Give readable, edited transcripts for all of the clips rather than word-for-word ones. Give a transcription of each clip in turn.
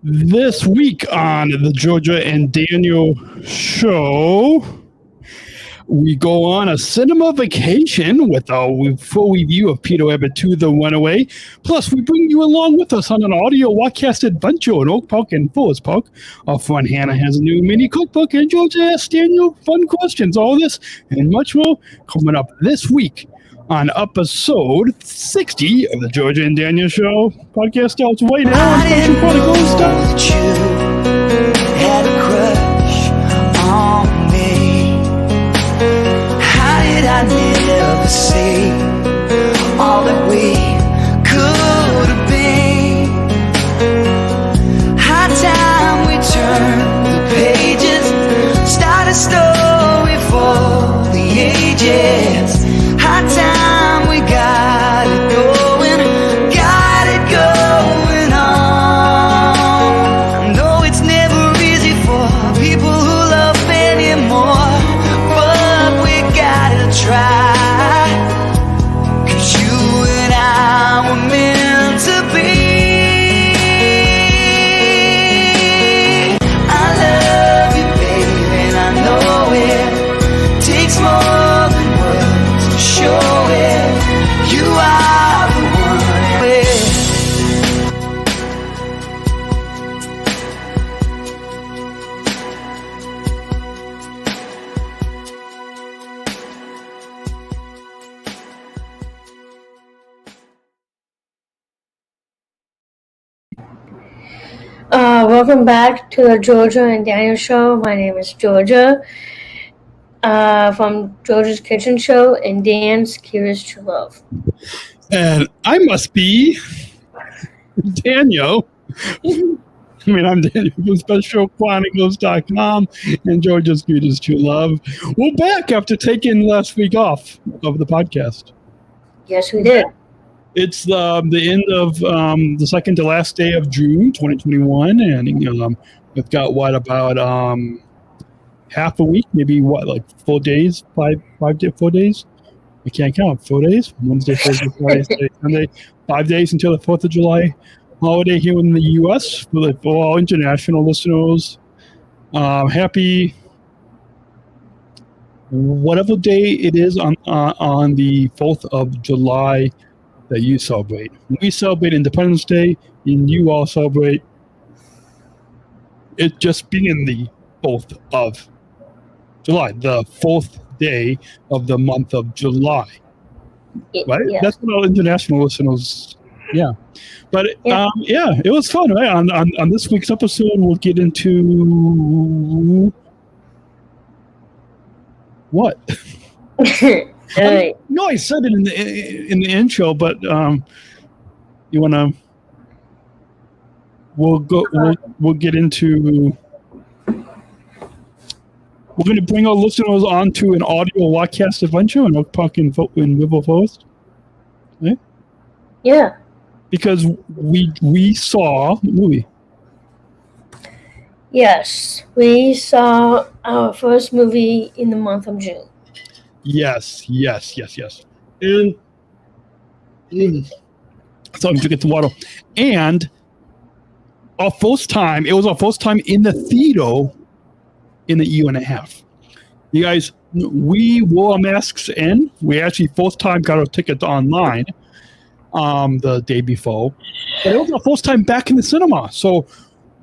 This week on the Georgia and Daniel show, we go on a cinema vacation with a full review of Peter Rabbit 2, The Runaway. Plus, we bring you along with us on an audio Walkcast Adventure in Oak Park and Forest Park. Our friend Hannah has a new mini cookbook, and Georgia asks Daniel fun questions. All this and much more coming up this week on episode 60 of the Georgia and Daniel Show. Podcast starts right now on Special Chronicles. That you had a crush on me. How did I never see all that we could have been? High time we turned the pages, start a story for the ages. High time we got it going on. I know it's never easy for people who love anymore, but we gotta try, 'cause you and I were meant to be. I love you, baby, and I know it takes more than words to show it. You are the one with. Welcome back to the Georgia and Daniel Show. My name is Georgia from Georgia's Kitchen Show and Dan's Curious True Love. And I must be Daniel. I'm Daniel from SpecialChronicles.com and Georgia's Curious True Love. We're back after taking last week off of the podcast. Yes, we did. It's the end of the second to last day of June 2021, and we've got about half a week, maybe 4 days, 4 days. I can't count. 4 days: Wednesday, Thursday, Friday, Saturday, Sunday. 5 days until the 4th of July holiday here in the U.S. For all international listeners, happy whatever day it is on the 4th of July that you celebrate. We celebrate Independence Day, and you all celebrate it just being the 4th of July, the 4th day of the month of July. Right? Yeah. That's what our international listeners, yeah. But it was fun, right? On this week's episode, we'll get into what? No, I said it in the intro, but you wanna? We'll get into. We're going to bring our listeners onto an audio Walkcast Adventure in Oak Park in River Forest. Right? Yeah. Because we saw the movie. Yes, we saw our first movie in the month of June. Yes. And so I'm to get the water. And it was our first time in the theater in a year and a half. You guys, we wore masks in. We actually first time got our tickets online the day before. But it was our first time back in the cinema. So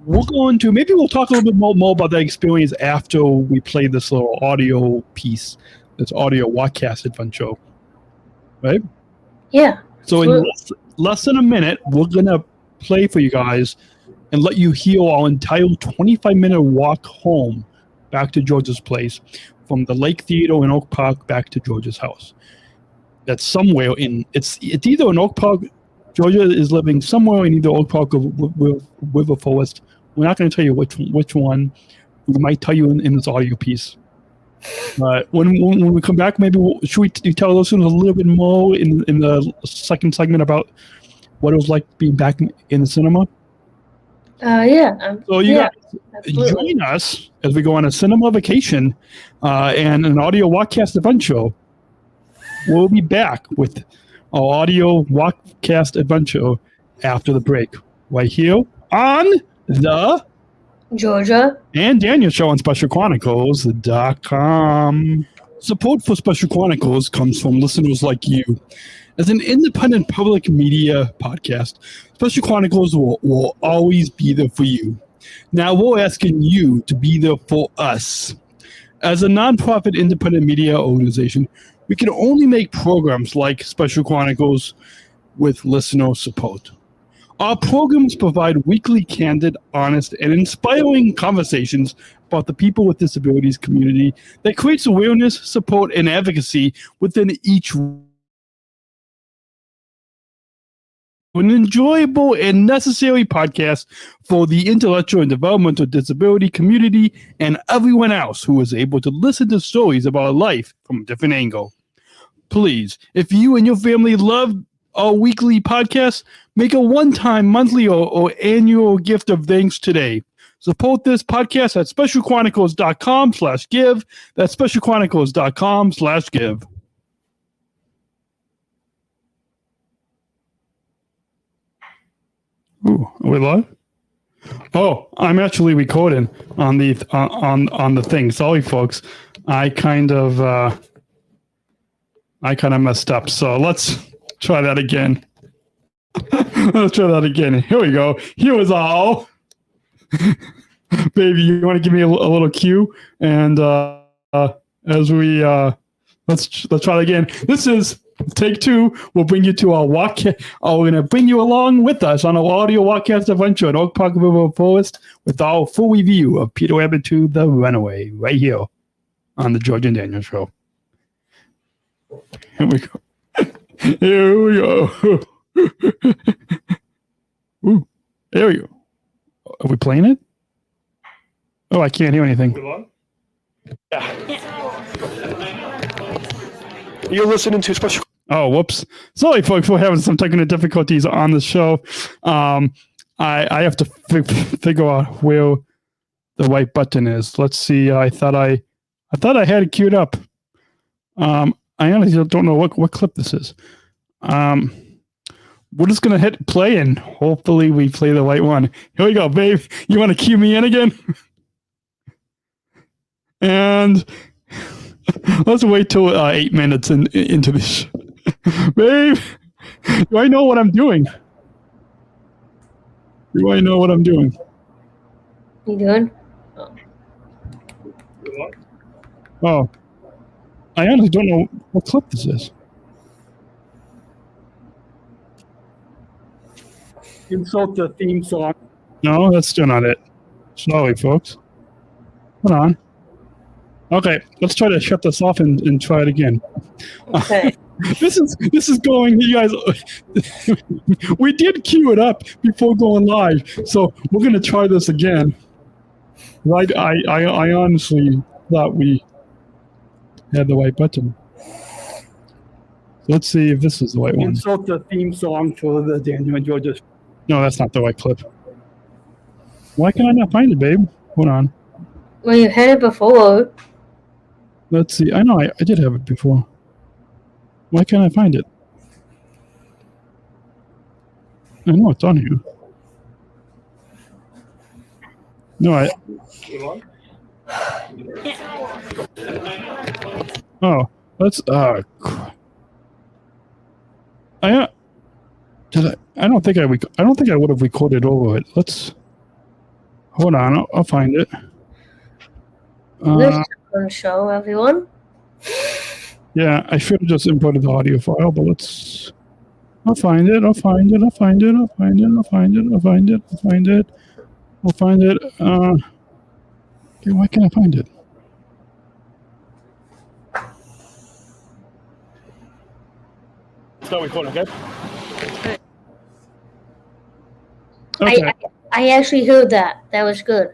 we're going to, maybe we'll talk a little bit more about that experience after we play this little audio piece, this audio Walkcast Adventure. Right? Yeah. So in less than a minute, we're going to play for you guys and let you hear our entire 25-minute walk home back to George's place from the Lake Theater in Oak Park back to George's house. That's somewhere it's either in Oak Park. Georgia is living somewhere in either Oak Park or River Forest. We're not going to tell you which one. We might tell you in this audio piece. When we come back, maybe should we tell listeners a little bit more in the second segment about what it was like being back in the cinema? Yeah. So you guys join us as we go on a cinema vacation and an audio Walkcast Adventure. We'll be back with our audio Walkcast Adventure after the break, right here on the Georgia and Daniel Show on SpecialChronicles.com. Support for Special Chronicles comes from listeners like you. As an independent public media podcast, Special Chronicles will always be there for you. Now we're asking you to be there for us. As a nonprofit independent media organization, we can only make programs like Special Chronicles with listener support. Our programs provide weekly, candid, honest, and inspiring conversations about the people with disabilities community that creates awareness, support, and advocacy within each an enjoyable and necessary podcast for the intellectual and developmental disability community and everyone else who is able to listen to stories about life from a different angle. Please, if you and your family love our weekly podcast, make a one-time, monthly, or annual gift of thanks today. Support this podcast at specialchronicles.com/give. That's specialchronicles.com/give. Ooh, are we live? Oh, I'm actually recording on the on the thing. Sorry, folks. I kind of messed up. So let's try that again. Let's try that again. Here we go. Here is all. Baby, you want to give me a little cue? And as we let's try it again. This is take two. We'll bring you to our walk. We're going to bring you along with us on our audio Walkcast Adventure at Oak Park River Forest with our full review of Peter Rabbit 2, The Runaway, right here on the George and Daniel Show. Here we go. Here we go. Ooh, there we go. Are we playing it? Oh, I can't hear anything. Yeah. You're listening to Special. Oh, whoops. Sorry, folks. We're having some technical difficulties on the show. I have to figure out where the right button is. Let's see. I thought I had it queued up. I honestly don't know what clip this is. We're just going to hit play and hopefully we play the right one. Here we go, babe. You want to cue me in again? And let's wait till 8 minutes into this. Babe, do I know what I'm doing? Do I know what I'm doing? You doing? Oh. I honestly don't know what clip this is. Insult the theme song. No, that's still not it. Sorry, folks. Hold on. Okay, let's try to shut this off and try it again. Okay. This is going, you guys. We did queue it up before going live, so we're gonna try this again. Like I honestly thought we had the right button. Let's see if this is the right one. Insult the theme song for the Daniel and Georgia. No, that's not the right clip. Why can I not find it, babe? Hold on. Well, you had it before. Let's see. I know I did have it before. Why can't I find it? I know it's on here. No, Oh, let's. I don't think I would have recorded over it. Let's. Hold on. I'll find it. This is a show, everyone. Yeah, I should have just imported the audio file, but let's. I'll find it. Okay, why can't I find it? Start recording, okay? Okay. I actually heard that. That was good.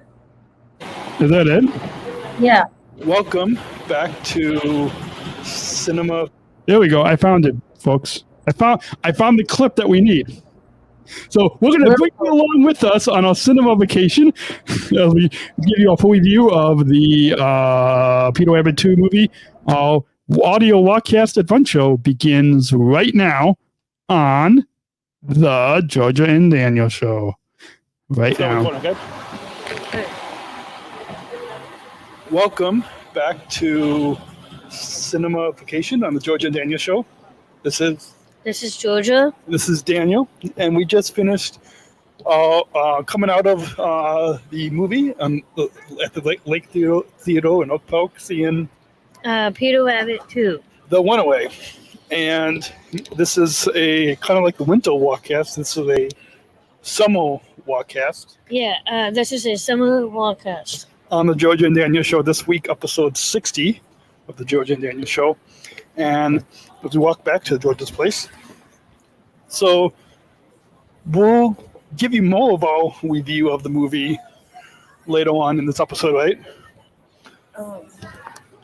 Is that it? Yeah. Welcome back to Cinema. There we go. I found it, folks. I found the clip that we need. So we're going to bring you along with us on our cinema vacation as we give you a full review of the Peter Rabbit 2 movie. Our audio Walkcast Adventure begins right now on the Georgia and Daniel Show. right now. Okay. Welcome back to Cinema-fication on the George and Daniel Show. This is Georgia. This is Daniel, and we just finished coming out of the movie at the Lake Theater in Oak Park, seeing Peter Rabbit 2. The Runaway. And this is a kind of like the winter walkcast. This is a summer walkcast. Yeah, this is a summer walkcast. On the George and Daniel Show this week, episode 60 of the George and Daniel Show. And as we walk back to George's place. So we'll give you more of our review of the movie later on in this episode, right?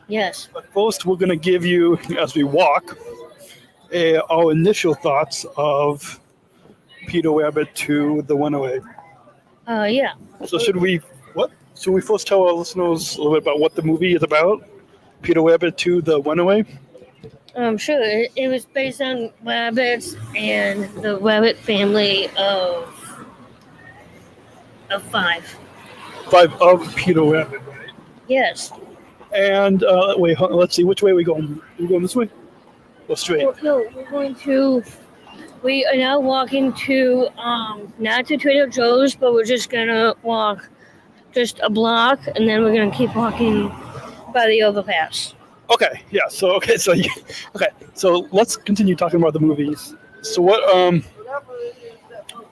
Yes. But first, we're going to give you, as we walk, our initial thoughts of Peter Rabbit to The Runaway. Yeah. So should we first tell our listeners a little bit about what the movie is about? Peter Rabbit to The Runaway? Sure. It was based on rabbits and the rabbit family of 5. 5 of Peter Rabbit, right? Yes. And wait, let's see, which way are we going? Are we going this way? Or straight? Well, no, we are now walking to, not to Trader Joe's, but we're just gonna walk just a block, and then we're gonna keep walking by the overpass. Okay, yeah. So let's continue talking about the movies. So what?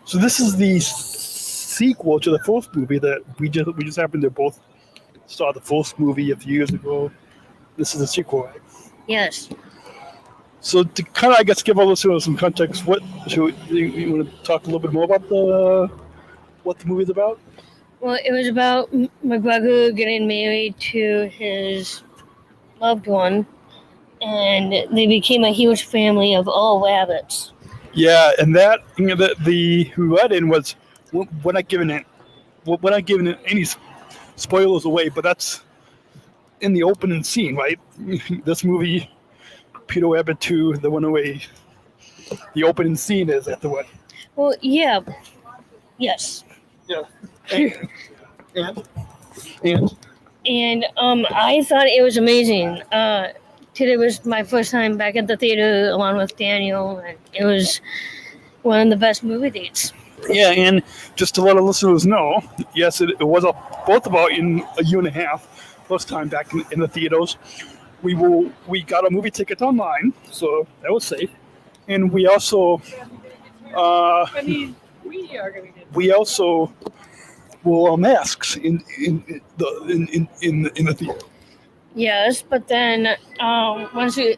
So this is the sequel to the first movie that we just happened to both saw the first movie a few years ago. This is a sequel, right? Yes. So to kind of, I guess, give our listeners some context, you want to talk a little bit more about what the movie's about? Well, it was about McGregor getting married to his loved one, and they became a huge family of all rabbits. Yeah, and that the wedding was, we're not giving it any spoilers away, but that's in the opening scene, right? This movie, Peter Rabbit 2, The Runaway, the opening scene is at the wedding. Well, yeah. Yes. Yeah. And I thought it was amazing. Today was my first time back at the theater along with Daniel, and it was one of the best movie dates. Yeah, and just to let our listeners know, yes, it was both about in a year and a half, first time back in the theaters. We got a movie ticket online, so that was safe, and we also we also wore masks in the theater. Yes, but then once you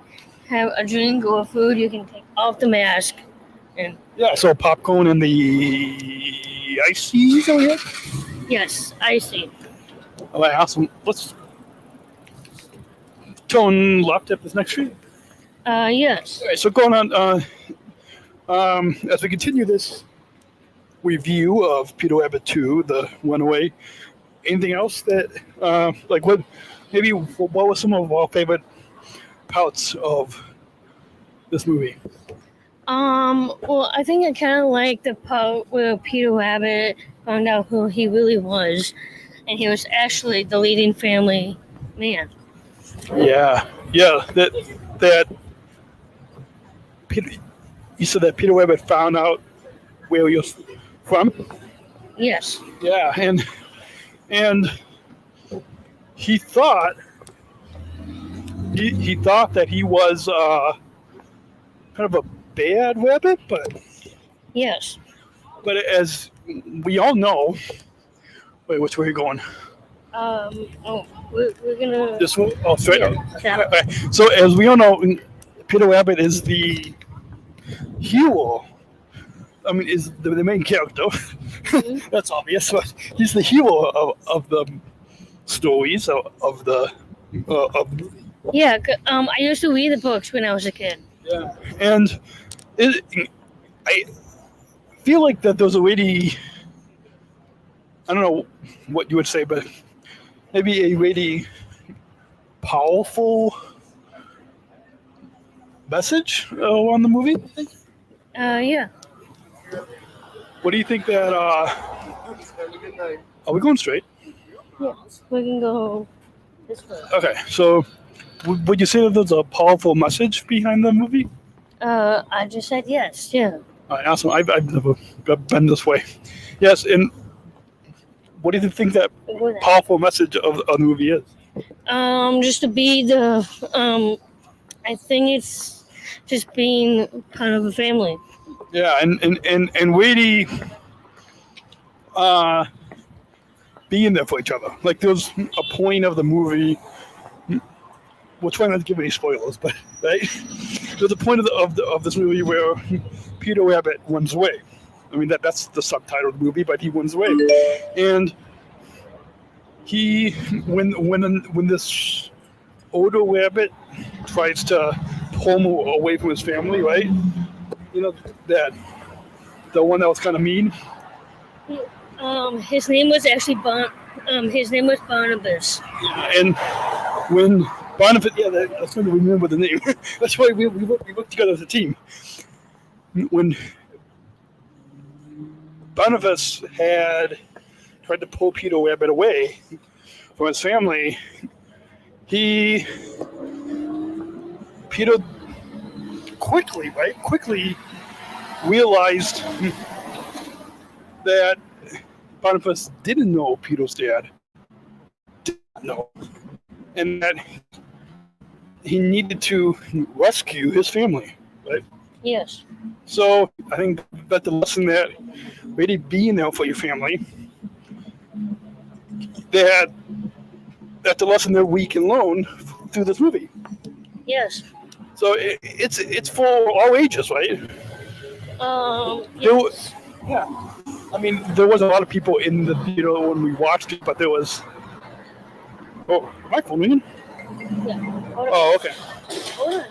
have a drink or food, you can take off the mask. And yeah, so popcorn and the ices over here? Yes, I see. All right, awesome. Let's turn left at this next street. Yes. All right, so going on, as we continue this review of Peter Rabbit 2, The Runaway, anything else that, what were some of our favorite parts of this movie? Well, I think I kind of like the part where Peter Rabbit found out who he really was, and he was actually the leading family man. Yeah, that Peter, you said that Peter Rabbit found out where he was from? Yes. Yeah, and he thought that he was kind of a bad rabbit, but yes. But as we all know, wait, which way are you going? We're gonna This one? Oh, straight up. Yeah. Okay. So as we all know, Peter Rabbit is the hero. I mean, is the main character. Mm-hmm. That's obvious, but he's the hero of the stories of the movie. Yeah, I used to read the books when I was a kid. Yeah, and I feel like that there's already, I don't know what you would say, but maybe a really powerful message on the movie. Yeah. What do you think that? Are we going straight? Yeah, we can go this way. Okay, so would you say that there's a powerful message behind the movie? I just said yes. Yeah. All right, awesome. I've never been this way. Yes, and what do you think that powerful message of the movie is? Just to be the I think it's just being kind of a family. Yeah, and really being there for each other. Like there's a point of the movie. We'll try not to give any spoilers, but right? There's a point of this movie where Peter Rabbit runs away. I mean that's the subtitle of the movie, but he runs away, and he when this older rabbit tries to pull him away from his family, right? You know that the one that was kind of mean. His name was actually his name was Barnabas. Yeah, and when Barnabas, that's when we remember the name. That's why we work together as a team. When Barnabas had tried to pull Peter Rabbit away from his family, Peter quickly realized that Barnabas didn't know Peter's dad. Did not know. And that he needed to rescue his family, right? Yes. So I think that the lesson that really being there for your family, that's the lesson that we can learn through this movie. Yes. So it's for all ages, right? Yes. Yeah. I mean, there was a lot of people in the theater when we watched it, but there was. Oh, am I phone ringing? Yeah. Oh, okay. Hold on.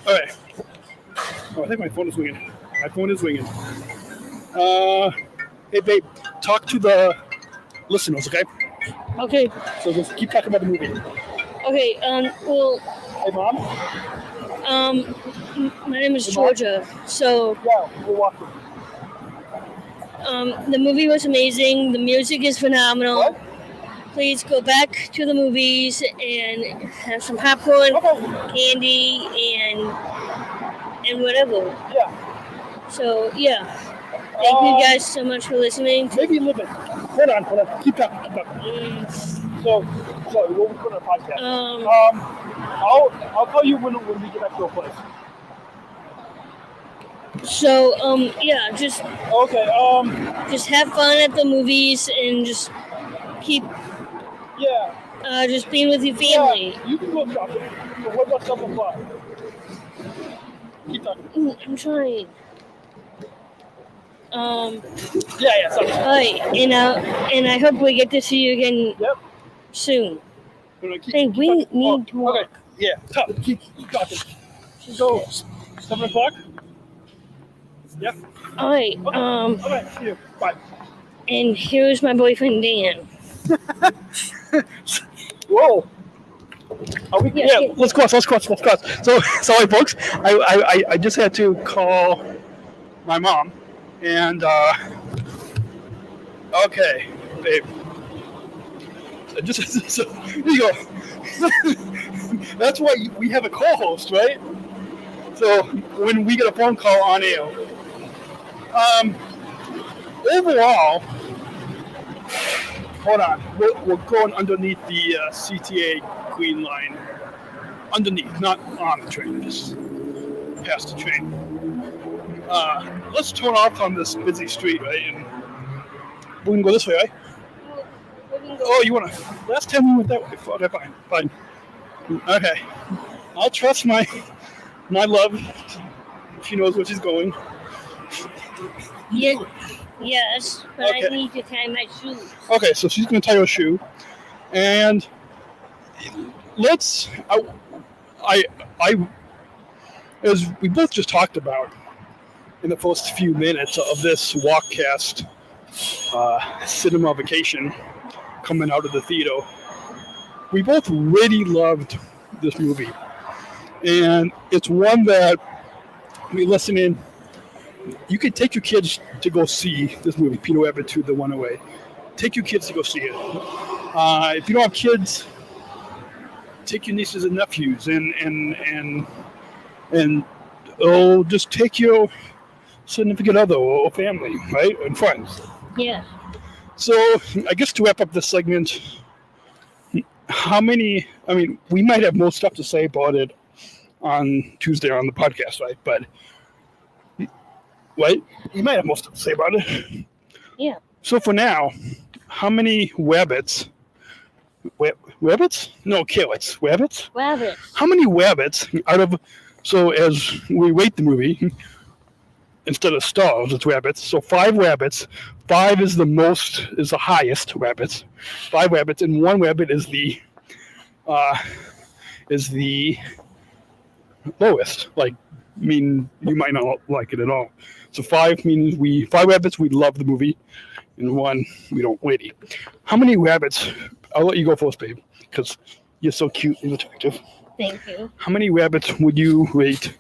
All right. Oh, I think my phone is ringing. My phone is ringing. Hey, babe, talk to the listeners, okay? Okay. So just keep talking about the movie. Okay. Well. Hey, Mom? My name is Georgia. So. Yeah, we're walking. The movie was amazing. The music is phenomenal. What? Please go back to the movies and have some popcorn, candy, and whatever. Yeah. So yeah, thank you guys so much for listening. Maybe a little bit. Hold on. Keep talking. So what we put on a podcast. I'll tell you when we get back to a place. So yeah, just Okay. just have fun at the movies and just keep just being with your family. Yeah, you can go shopping. So what about 7 o'clock? Keep talking. I'm trying. Yeah. Sorry. Alright, and I hope we get to see you again soon. Hey, we need to walk. Okay. Yeah. Tough. Keep talking. So 7 o'clock. Yeah. Alright, Okay. See you. Bye. and here's my boyfriend Dan. Whoa. Are we, Yeah. let's cross. So sorry, folks. I just had to call my mom, and okay, babe. So here you go. That's why we have a co-host, right? So when we get a phone call on air, overall. Hold on. We're going underneath the CTA green line. Underneath, not on the train, just past the train. Let's turn off on this busy street, right? And we can go this way, right? Oh, you want to? Last time we went that way. Okay, fine. Okay. I'll trust my love. She knows where she's going. Yes, but Okay. I need to tie my shoes. Okay, so she's going to tie her shoe, and let's. As we both just talked about in the first few minutes of this Walkcast cinema vacation coming out of the theater, we both really loved this movie, and it's one that we listen in you could take your kids to go see this movie, Peter Rabbit 2, The Runaway. Take your kids to go see it. If you don't have kids, take your nieces and nephews, and just take your significant other or family, right, and friends. Yeah. So I guess to wrap up this segment, we might have more stuff to say about it on Tuesday on the podcast, right? But right, we might have more stuff to say about it. Yeah. So for now, how many rabbits? Rabbits? No, carrots. Rabbits? Rabbits. How many rabbits out of? So as we rate the movie, instead of stars, it's rabbits. So 5 rabbits. 5 is the highest rabbits. 5 rabbits, and 1 rabbit is the lowest. You might not like it at all. So 5 means 5 rabbits, we love the movie, and 1, we don't really. How many rabbits? I'll let you go first, babe, because you're so cute and attractive. Thank you. How many rabbits would you rate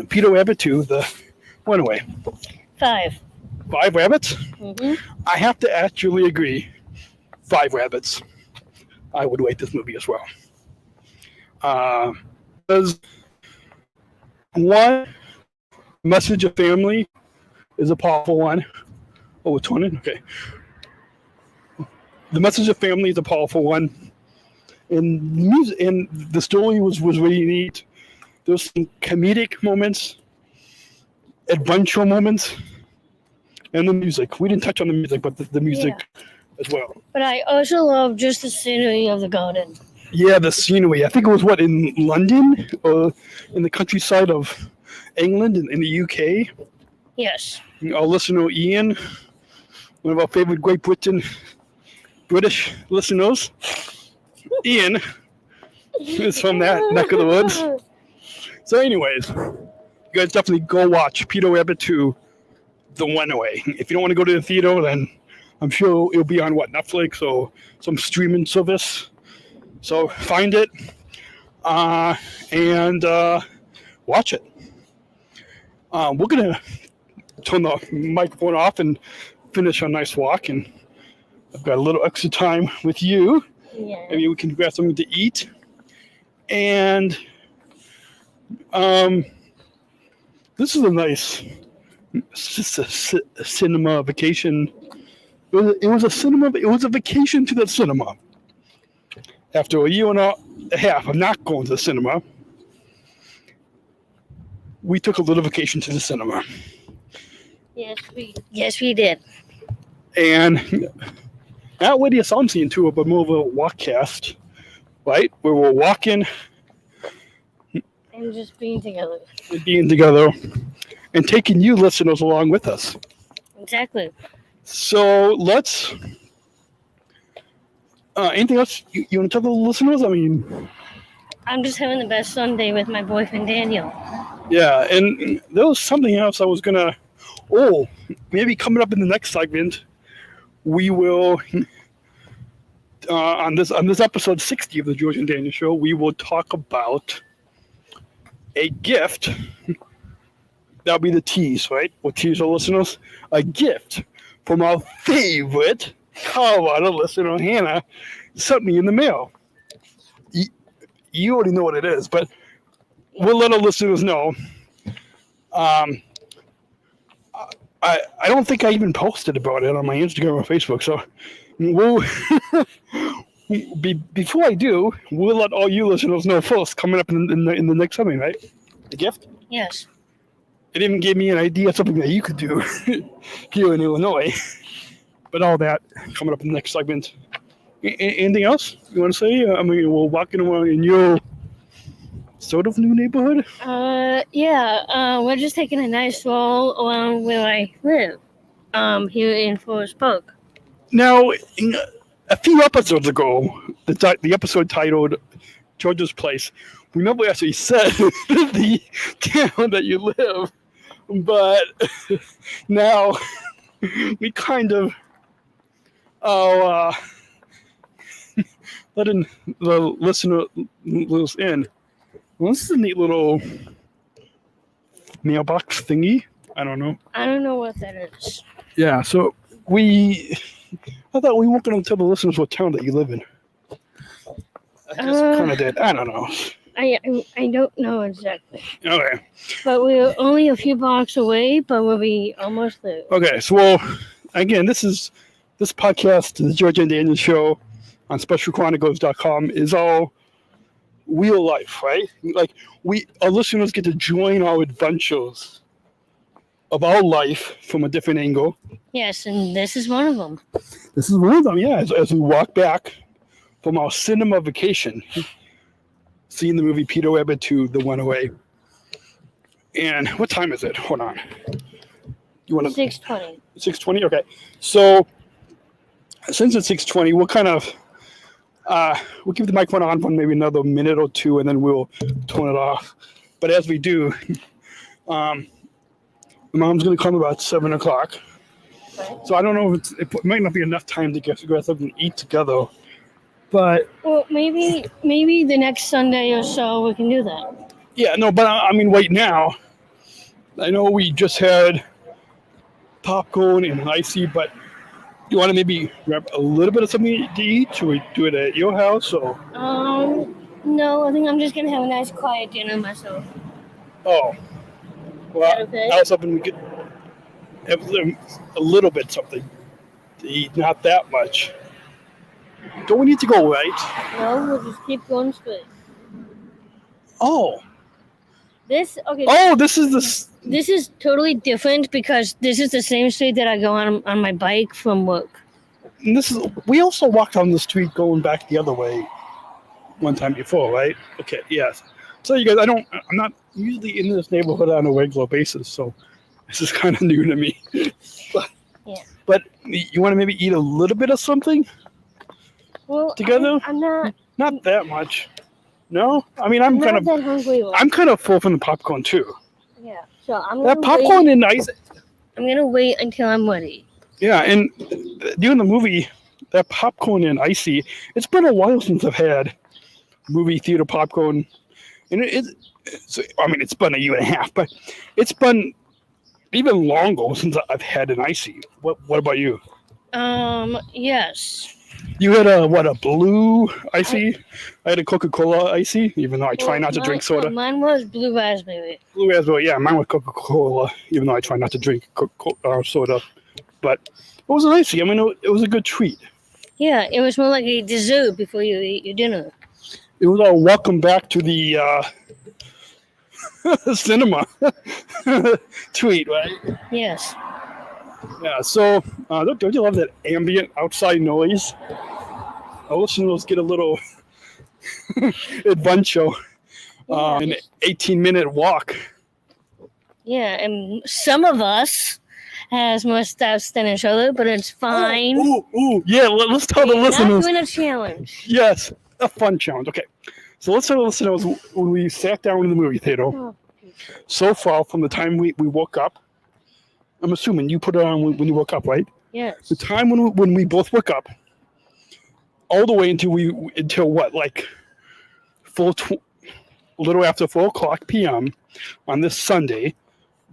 Peter Rabbit 2, The Runaway? 5. 5 rabbits? Mm-hmm. I have to actually agree. 5 rabbits. I would rate this movie as well. Because 1, message of family is a powerful one. Oh, it's 20? Okay. The message of family is a powerful one. And music, and the story was really neat. There's some comedic moments, adventure moments, and the music. We didn't touch on the music, but the music as well. But I also love just the scenery of the garden. Yeah, the scenery. I think it was in London or in the countryside of England in the UK. Yes. Our listener Ian, one of our favorite British listeners, Ian, is from that neck of the woods. So anyways, you guys definitely go watch Peter Rabbit 2, The Runaway. If you don't want to go to the theater, then I'm sure it'll be on Netflix or some streaming service. So find it and watch it. We're going to turn the microphone off and finish our nice walk. And I've got a little extra time with you. Yeah. Maybe we can grab something to eat. And this is a nice cinema vacation. It was a vacation to the cinema. After a year and a half of not going to the cinema, we took a little vacation to the cinema. Yes, we did. And not really a sound scene too, but more of a walkcast, right? Where we're walking And just being together. And taking you listeners along with us. Exactly. So let's. Anything else you want to tell the listeners? I'm just having the best Sunday with my boyfriend Daniel. Yeah, and there was something else I was gonna. Oh, maybe coming up in the next segment, we will. On this episode 60 of the George and Daniel Show, we will talk about a gift. That'll be the tease, right? We'll tease our listeners. A gift from our favorite Colorado listener, Hannah, sent me in the mail. You already know what it is, but we'll let our listeners know. I don't think I even posted about it on my Instagram or Facebook, so we'll before I do, we'll let all you listeners know first, coming up in the next segment, right? The gift? Yes. It even gave me an idea of something that you could do here in Illinois. But all that coming up in the next segment. Anything else you want to say? We're walking around in your sort of new neighborhood. We're just taking a nice stroll around where I live. Here in Forest Park. Now, a few episodes ago, the episode titled George's Place, we never actually said the town that you live, but now we kind of letting the listeners in. Well, this is a neat little mailbox thingy. I don't know. I don't know what that is. Yeah, so I thought we weren't going to tell the listeners what town that you live in. I just kind of did. I don't know. I don't know exactly. Okay. But we're only a few blocks away, but we'll be almost there. Okay, so well, again, this podcast, the George and Daniel show on specialchronicles.com is all real life, right? Like our listeners get to join our adventures of our life from a different angle. Yes, and this is one of them. This is one of them, yeah. As we walk back from our cinema vacation, seeing the movie Peter Rabbit 2, The Runaway. And what time is it? Hold on. You want to 6:20. 6:20? Okay. So since it's 6:20, we'll kind of we'll keep the microphone on for maybe another minute or two, and then we'll turn it off. But as we do, my mom's going to come about 7 o'clock. So I don't know if it might not be enough time to get something to eat together. But Well, maybe the next Sunday or so we can do that. yeah, no, but I mean, right now, I know we just had popcorn and icy, but you want to maybe grab a little bit of something to eat? Should we do it at your house or? No, I think I'm just gonna have a nice quiet dinner myself. Oh, well, Is that okay? I was hoping we could have a little bit something to eat, not that much. Don't we need to go right? No, we'll just keep going straight. Oh, This okay. oh, this is the. This is totally different because this is the same street that I go on my bike from work. And this is. We also walked on the street going back the other way one time before, right? Okay, yes. So you guys, I'm not usually in this neighborhood on a regular basis, so this is kind of new to me. But you want to maybe eat a little bit of something Well, together? I'm not Not that much. No, I mean I'm kind that hungry. I'm kind of full from the popcorn too. Yeah, so I'm That gonna popcorn wait. and ice. I'm gonna wait until I'm ready. Yeah, and during the movie, that popcorn and icy. It's been a while since I've had movie theater popcorn, and I mean it's been a year and a half, but it's been even longer since I've had an icy. What about you? Yes. You had a blue icy? I had a Coca-Cola icy, even though I try not to drink soda. Mine was blue raspberry. Blue raspberry, yeah, mine was Coca-Cola, even though I try not to drink soda. But it was an icy. I mean, it was a good treat. Yeah, it was more like a dessert before you eat your dinner. It was all welcome back to the cinema treat, right? Yes. Yeah, so don't you love that ambient outside noise? Our listeners get a little adventure, an 18-minute walk. Yeah, and some of us has more steps than each other, but it's fine. Ooh, yeah, let's tell the We're listeners. not doing a challenge. Yes, a fun challenge. Okay, so let's tell the listeners when we sat down in the movie theater. Oh. So far, from the time we woke up, I'm assuming you put it on when you woke up, right? Yes. The time when we both woke up, all the way until what, like a little after 4 o'clock p.m. on this Sunday,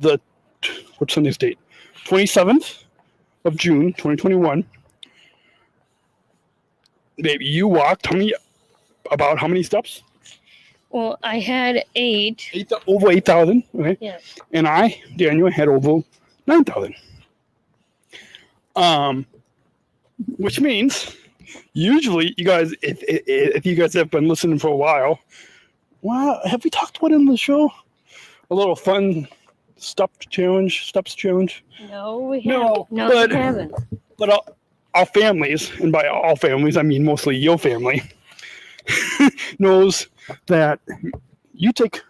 what's Sunday's date? 27th of June, 2021. Baby, you walked about how many steps? Well, I had 8. Over 8,000. Okay. Yeah. And I, Daniel, had over 9,000. Which means usually you guys, if you guys have been listening for a while, well, have we talked about it in the show? A little fun steps challenge. No, we haven't. No, No, but- we haven't. But our families, and by all families, I mean mostly your family, knows that you take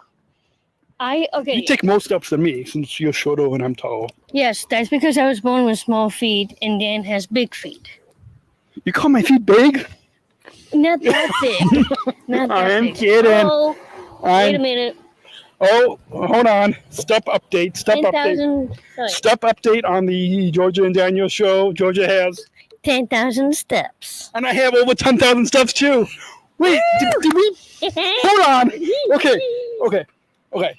more steps than me since you're shorter and I'm tall. Yes, that's because I was born with small feet and Dan has big feet. You call my feet big? Not that big. Not that I'm big. kidding. Oh, wait a minute. Oh, hold on. Step update. 10,000. Sorry. Step update on the Georgia and Daniel show. Georgia has, 10,000 steps. and I have over 10,000 steps too. Wait, did we? Hold on. Okay.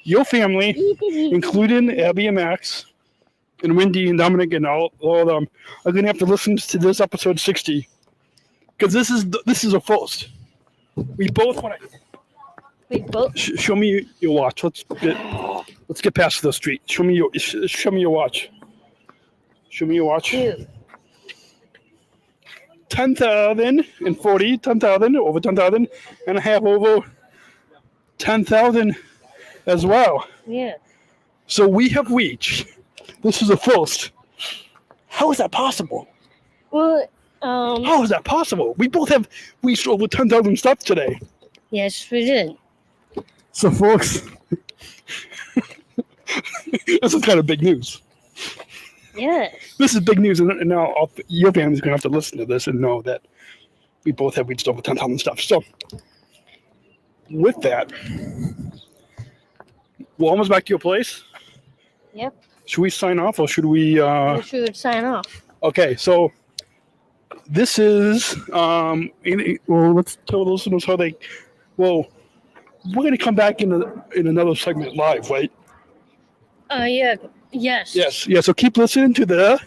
Your family, including Abby and Max, and Wendy and Dominic and all of them are going to have to listen to this episode 60 because this is a first. We both want to. Show me your watch. Let's get past the street. Show me your watch. Show me your watch. 10,040, 10,000, over 10,000, and I have over 10,000 as well. Yeah. So we have reached. This is a first. How is that possible? Well, How is that possible? We both have reached over 10,000 steps today. yes, we did. So, folks, this is kind of big news. Yes. This is big news, and now your family's going to have to listen to this and know that we both have reached over 10,000 steps. So, with that, we're almost back to your place. Yep. Should we sign off, or should we? We should sign off. Okay, so this is well, let's tell the listeners how they. Well, we're going to come back in another segment live, right? Yeah. Yes. Yes. Yeah. So keep listening to the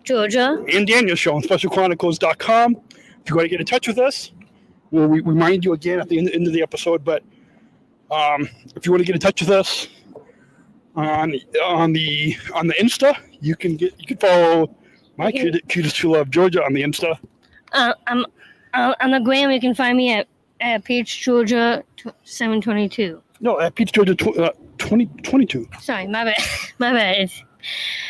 Georgia and Daniel show on SpecialChronicles.com. If you want to get in touch with us, we'll remind you again at the end of the episode. But if you want to get in touch with us on the Insta, you can follow my cutest true love Georgia on the Insta. I'm on the gram. You can find me at Peach Georgia 722. No, at Peach Georgia 2022. Sorry, my bad. My bad. It's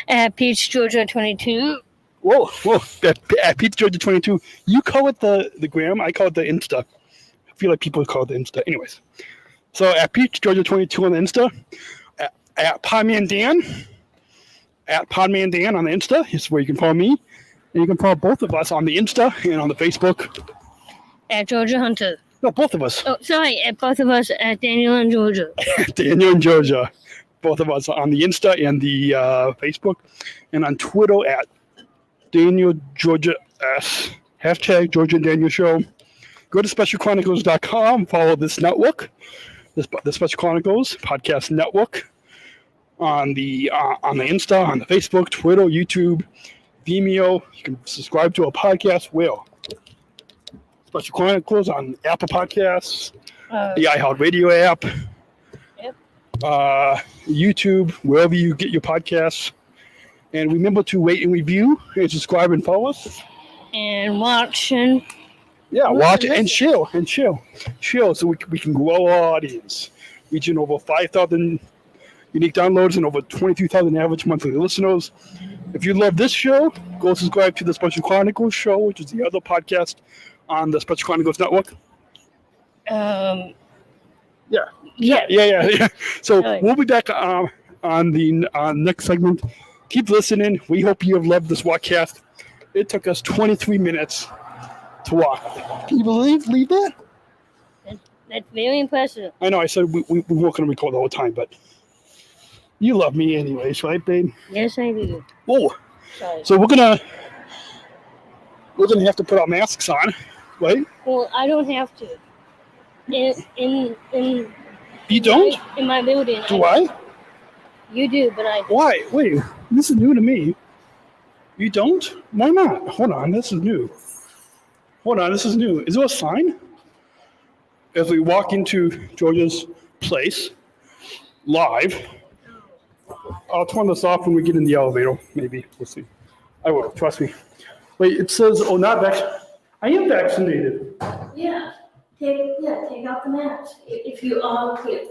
at Peach Georgia 22. Whoa! At Peach Georgia 22. You call it the gram. I call it the Insta. I feel like people call it the Insta. Anyways, so at Peach Georgia 22 on the Insta, at Podman Dan, at Podman Dan on the Insta is where you can follow me, and you can follow both of us on the Insta and on the Facebook. At Georgia Hunter. No, both of us. Oh, sorry. At both of us at Daniel and Georgia. Daniel and Georgia. Both of us on the Insta and the Facebook. And on Twitter at Daniel Georgia S. Hashtag Georgia and Daniel Show. Go to SpecialChronicles.com. Follow this network. The Special Chronicles Podcast Network. On the Insta, on the Facebook, Twitter, YouTube, Vimeo. You can subscribe to our podcast. Where? Special Chronicles on Apple Podcasts, the iHeartRadio app, Yep. YouTube, wherever you get your podcasts. And remember to rate and review and subscribe and follow us. And watch and watch it and share so we can grow our audience, reaching over 5,000 unique downloads and over 22,000 average monthly listeners. If you love this show, go subscribe to the Special Chronicles show, which is the other podcast on the Special Chronicles Network. Yeah. So we'll be back on the next segment. Keep listening. We hope you have loved this Walkcast. It took us 23 minutes to walk. Can you believe that? That's very impressive. I know. I said we weren't going to record the whole time, but you love me anyways, right, babe? Yes, I do. Whoa. Sorry. So we're gonna have to put our masks on, right? Well, I don't have to. In You don't? in my building. Do I? You do, but I. Why? Wait, this is new to me. You don't? Why not? Hold on, this is new. Is there a sign? As we walk into Georgia's place, live. I'll turn this off when we get in the elevator. Maybe. We'll see. I will. Trust me. Wait, it says, not vaccinated. I am vaccinated. Yeah. Take off the mask. If you are clear.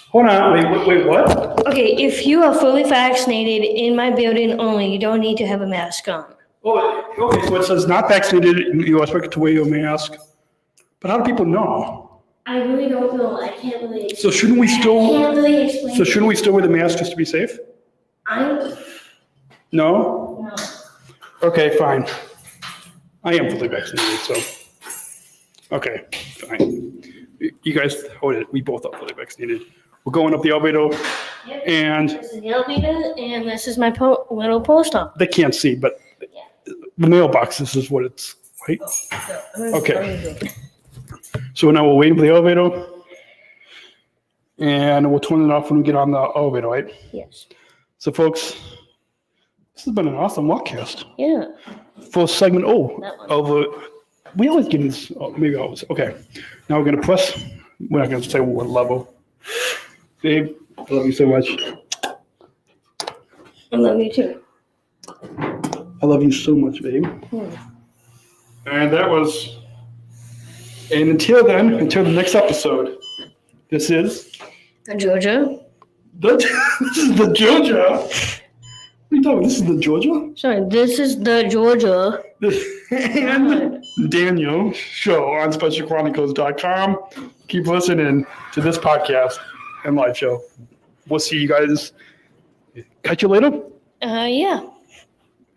Hold on. Wait, what? Okay, if you are fully vaccinated in my building only, you don't need to have a mask on. Oh, okay. So it says not vaccinated. You are expected to wear your mask. But how do people know? I really don't know. I can't really explain. So shouldn't we still? I can't really explain. So shouldn't we still wear the mask just to be safe? No? No. Okay, fine. I am fully vaccinated, so. Okay, fine. You guys, hold it. We both are fully vaccinated. We're going up the elevator, Yep. and This is the elevator, and this is my little post office. they can't see, but the mailbox, this is what it's, right? Okay. So now we're waiting for the elevator, and we'll turn it off when we get on the elevator, right? Yes. So, folks, This has been an awesome Walkcast. Yeah. For segment That one. we always get this. Oh, maybe always. Okay. Now we're going to press. We're not going to say what level. Babe, I love you so much. I love you too. I love you so much, babe. And that was. And until then, until the next episode, this is. Georgia. This is the Georgia. What are you talking about? This is the Georgia? Sorry, this is the Georgia. And Daniel show on SpecialChronicles.com. Keep listening to this podcast and live show. We'll see you guys. Catch you later. Yeah.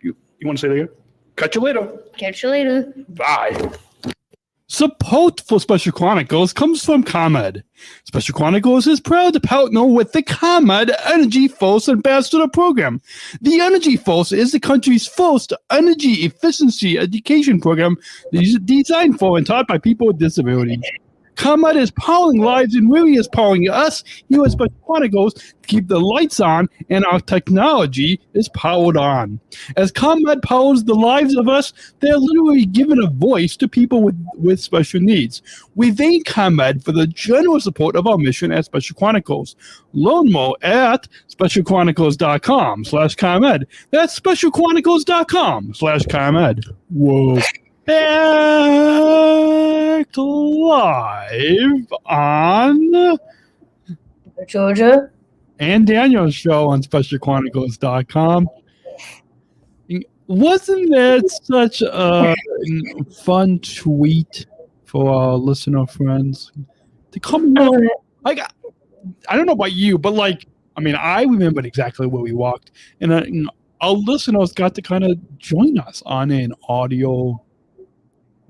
You want to say that again? Catch you later. Catch you later. Bye. Support for Special Chronicles comes from ComEd. Special Chronicles is proud to partner with the ComEd Energy Force Ambassador Program. The Energy Force is the country's first energy efficiency education program designed for and taught by people with disabilities. ComEd is powering lives and really is powering us here at Special Chronicles to keep the lights on and our technology is powered on. As ComEd powers the lives of us, they're literally giving a voice to people with special needs. We thank ComEd for the generous support of our mission at Special Chronicles. Learn more at specialchronicles.com/ComEd. That's specialchronicles.com/ComEd. Whoa. Back live on Georgia. and Daniel's show on SpecialChronicles.com. Wasn't that such a fun tweet for our listener friends to come up? Like, I don't know about you, but like, I mean, I remembered exactly where we walked, and our listeners got to kind of join us on an audio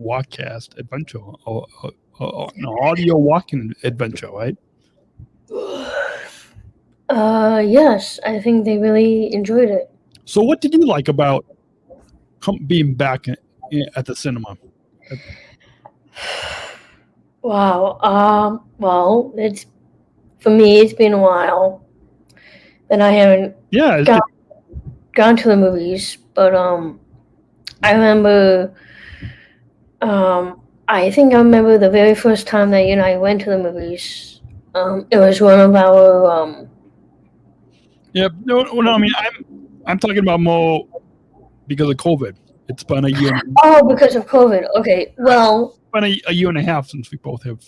Walkcast adventure, or an audio walking adventure, right? Yes, I think they really enjoyed it. So, what did you like about being back at the cinema? Wow. Well, it's for me. It's been a while, and I haven't gone to the movies. But I remember. I think I remember the very first time that you and I went to the movies. It was one of our. Yeah, no. I mean, I'm talking about more because of COVID. It's been a year. Oh, because of COVID. Okay, well. It's been a year and a half since we both have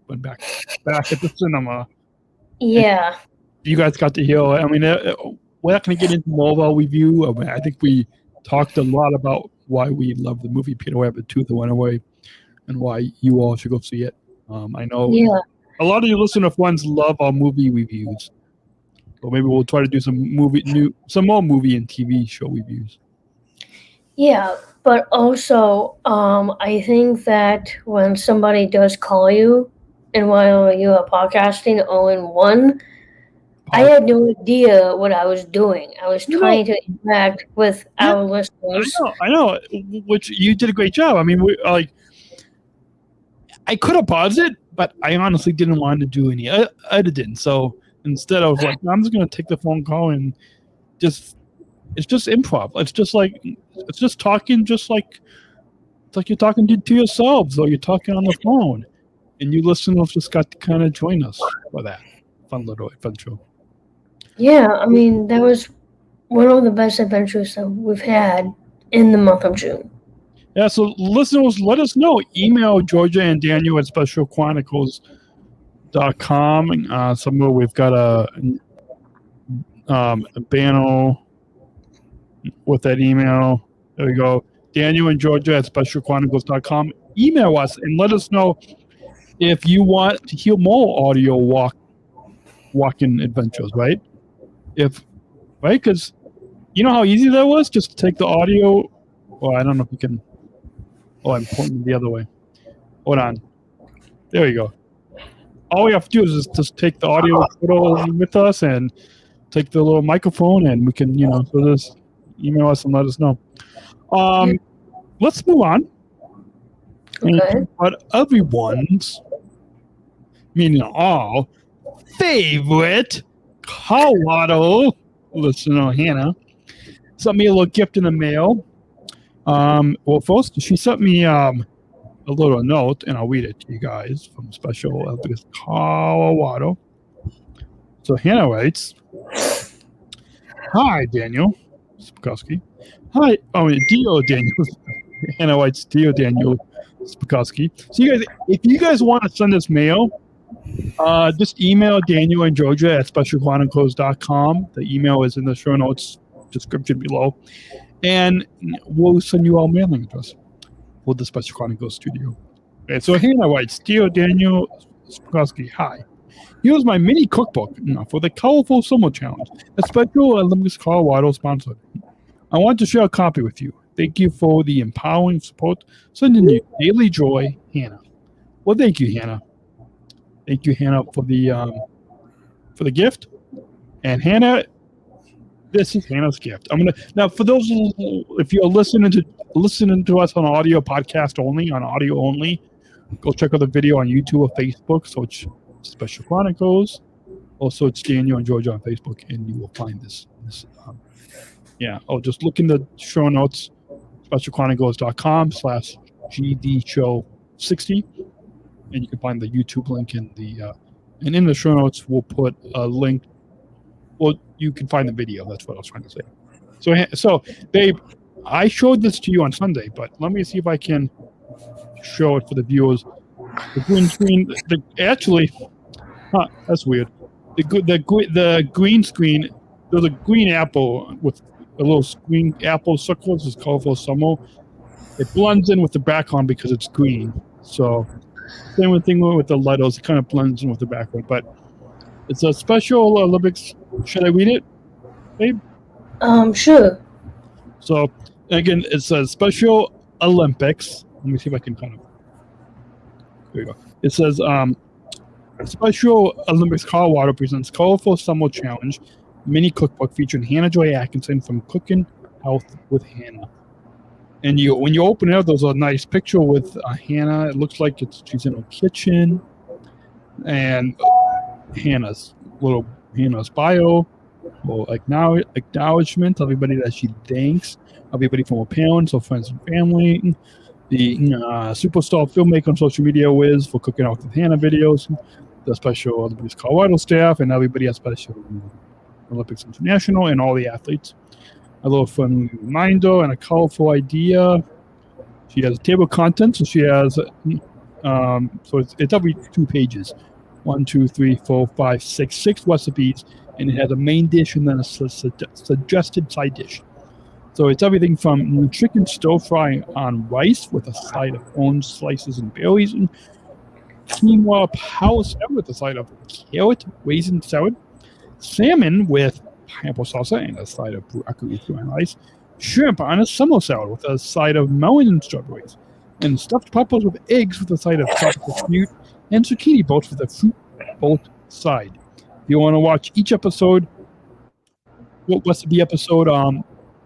went back at the cinema. Yeah. You guys got to hear. I mean, we're not going to get into more of our review. I mean, I think we talked a lot about why we love the movie Peter Rabbit 2: The Runaway, and why you all should go see it. I know a lot of your listener friends love our movie reviews, so maybe we'll try to do some more movie and TV show reviews. Yeah, but also, I think that when somebody does call you, and while you are podcasting all in one, I had no idea what I was doing. I was trying to interact with our listeners. I know, which you did a great job. I mean, I could have paused it, but I honestly didn't want to do any editing. So instead, I was like, I'm just going to take the phone call and it's just improv. It's just talking, it's like you're talking to yourselves, or you're talking on the phone, and you listeners just got to kind of join us for that fun little adventure. Yeah, I mean, that was one of the best adventures that we've had in the month of June. Yeah, so listeners, let us know. Email Georgia and Daniel at SpecialChronicles.com. Somewhere we've got a banner with that email. There we go. Daniel and Georgia at SpecialChronicles.com. Email us and let us know if you want to hear more audio walking adventures, right? Because you know how easy that was? Just take the audio. Well, I don't know if you can. Oh, I'm pointing the other way. Hold on. There you go. All we have to do is just take the audio photo with us and take the little microphone, and we can, so just email us and let us know. Let's move on. Okay. But everyone's, meaning all, favorite Colorado listener, Hannah, sent me a little gift in the mail. Well, first, she sent me a little note, and I'll read it to you guys from Special Olympics Colorado. So Hannah writes, "Hi, Daniel Smrokowski. Hi, Dio Daniel." Hannah writes, "Dio Daniel Smrokowski." So you guys, if you guys want to send us mail, just email Daniel and Georgia at specialchronicles.com. The email is in the show notes description below. And we'll send you our mailing address for the Special Chronicles studio. Okay, so Hannah writes, "Dear Daniel Smrokowski, hi. Here's my mini cookbook for the Colorful Summer Challenge, a Special Olympics Colorado sponsored. I want to share a copy with you. Thank you for the empowering support. Sending you daily joy, Hannah." Well, thank you, Hannah. Thank you, Hannah, for the gift. And Hannah, this is Hannah's gift. Now for those if you're listening to us on audio podcast only, on audio only, go check out the video on YouTube or Facebook. So it's Special Chronicles. Also, it's Daniel and Georgia on Facebook, and you will find this. Just look in the show notes, specialchronicles.com/GDShow60, and you can find the YouTube link and and in the show notes we'll put a link. Well, you can find the video. That's what I was trying to say. So, babe, I showed this to you on Sunday, but let me see if I can show it for the viewers. The green screen. That's weird. The green screen. There's a green apple with a little green apple circles. It's colorful summer. It blends in with the background because it's green. So, same thing with the letters. It kind of blends in with the background, but. It's a Special Olympics. Should I read it, babe? Sure. So, again, it's a Special Olympics. Let me see if I can kind of. There you go. It says, Special Olympics Colorado presents Colorful Summer Challenge mini cookbook featuring Hannah Joy Atkinson from Cooking Health with Hannah. And when you open it up, there's a nice picture with Hannah. It looks like she's in her kitchen. And Hannah's bio, or acknowledgement, everybody that she thanks, everybody from her parents, her friends and family, the superstar filmmaker on social media Wiz for Cooking Out with Hannah videos, the Special Olympics Colorado staff, and everybody at Special Olympics International, and all the athletes. A little fun reminder and a colorful idea. She has table of contents, so she has so it's every 2 pages. 1, 2, 3, 4, 5, 6 recipes, and it has a main dish and then a suggested side dish. So it's everything from chicken stir fry on rice with a side of orange slices and berries, and quinoa power salad with a side of carrot raisin salad, salmon with pineapple salsa and a side of broccoli and rice, shrimp on a summer salad with a side of melon and strawberries, and stuffed peppers with eggs with a side of tropical fruit, and zucchini boats with a fruit boat side. If you want to watch each episode, what's the episode?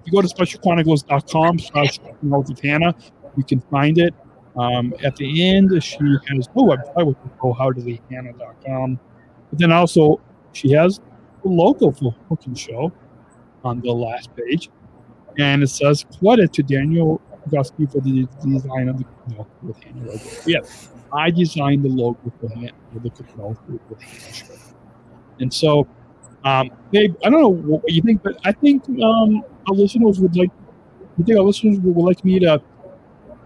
You go to specialchronicles.com/Notes with Hannah. You can find it. At the end, she has howtolyhannah.com. But then also, she has the logo for Cooking Show on the last page. And it says, credit to Daniel Smrokowski for the design of the Cooking with Hannah logo. Yes. I designed the logo for the Cooking with Hannah show. And so, babe, I don't know what you think, but I think our listeners would like me to